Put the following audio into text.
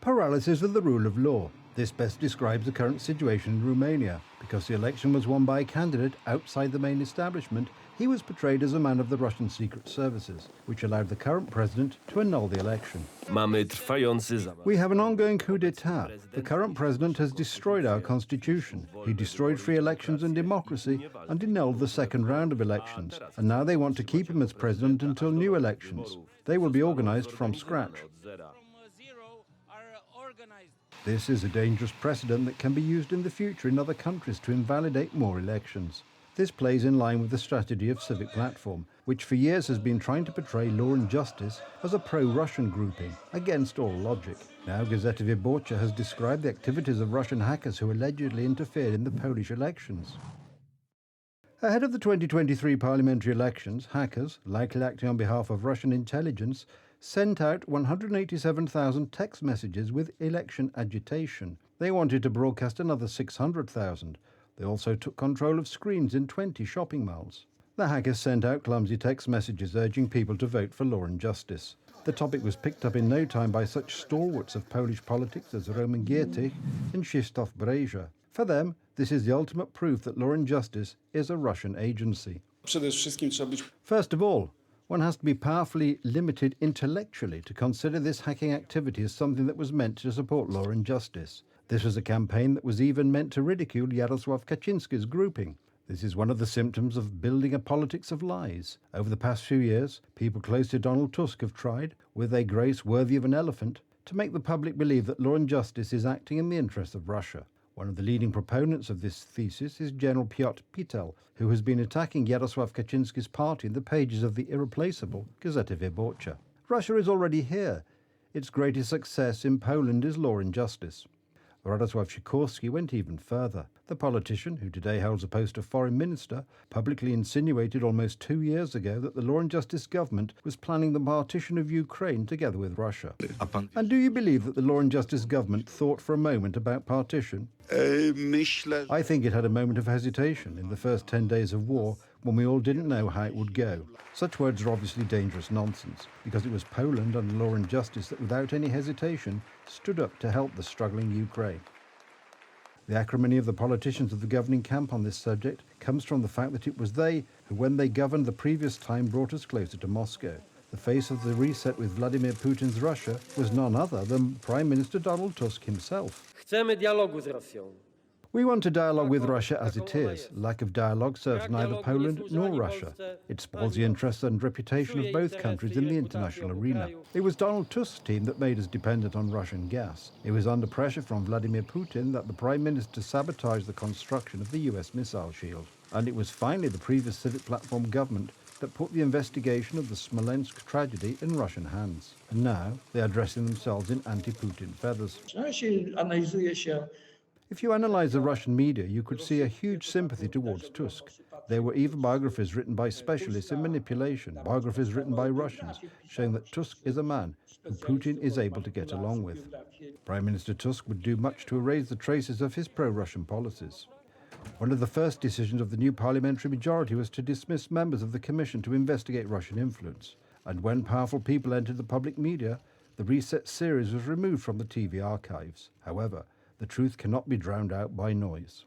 Paralysis of the rule of law. This best describes the current situation in Romania. Because the election was won by a candidate outside the main establishment, he was portrayed as a man of the Russian secret services, which allowed the current president to annul the election. We have an ongoing coup d'etat. The current president has destroyed our constitution. He destroyed free elections and democracy and annulled the second round of elections. And now they want to keep him as president until new elections. They will be organized from scratch. This is a dangerous precedent that can be used in the future in other countries to invalidate more elections. This plays in line with the strategy of Civic Platform, which for years has been trying to portray Law and Justice as a pro-Russian grouping, against all logic. Now Gazeta Wyborcza has described the activities of Russian hackers who allegedly interfered in the Polish elections. Ahead of the 2023 parliamentary elections, hackers, likely acting on behalf of Russian intelligence, sent out 187,000 text messages with election agitation. They wanted to broadcast another 600,000. They also took control of screens in 20 shopping malls. The hackers sent out clumsy text messages urging people to vote for Law and Justice. The topic was picked up in no time by such stalwarts of Polish politics as Roman Giertych and Krzysztof Brejza. For them, this is the ultimate proof that Law and Justice is a Russian agency. First of all, one has to be powerfully limited intellectually to consider this hacking activity as something that was meant to support Law and Justice. This was a campaign that was even meant to ridicule Jarosław Kaczyński's grouping. This is one of the symptoms of building a politics of lies. Over the past few years, people close to Donald Tusk have tried, with a grace worthy of an elephant, to make the public believe that Law and Justice is acting in the interests of Russia. One of the leading proponents of this thesis is General Piotr Pytel, who has been attacking Jarosław Kaczyński's party in the pages of the irreplaceable Gazeta Wyborcza. Russia is already here. Its greatest success in Poland is Law and Justice. Radosław Sikorski went even further. The politician, who today holds a post of foreign minister, publicly insinuated almost 2 years ago that the Law and Justice government was planning the partition of Ukraine together with Russia. And do you believe that the Law and Justice government thought for a moment about partition? I think it had a moment of hesitation in the first 10 days of war when we all didn't know how it would go. Such words are obviously dangerous nonsense, because it was Poland under Law and Justice that without any hesitation stood up to help the struggling Ukraine. The acrimony of the politicians of the governing camp on this subject comes from the fact that it was they who, when they governed the previous time, brought us closer to Moscow. The face of the reset with Vladimir Putin's Russia was none other than Prime Minister Donald Tusk himself. We want to dialogue with Russia as it is. Lack of dialogue serves neither Poland nor Russia. It spoils the interests and reputation of both countries in the international arena. It was Donald Tusk's team that made us dependent on Russian gas. It was under pressure from Vladimir Putin that the Prime Minister sabotaged the construction of the US missile shield. And it was finally the previous Civic Platform government that put the investigation of the Smolensk tragedy in Russian hands. And now they are dressing themselves in anti-Putin feathers. If you analyze the Russian media, you could see a huge sympathy towards Tusk. There were even biographies written by specialists in manipulation, biographies written by Russians, showing that Tusk is a man who Putin is able to get along with. Prime Minister Tusk would do much to erase the traces of his pro-Russian policies. One of the first decisions of the new parliamentary majority was to dismiss members of the commission to investigate Russian influence. And when powerful people entered the public media, the Reset series was removed from the TV archives. However, the truth cannot be drowned out by noise.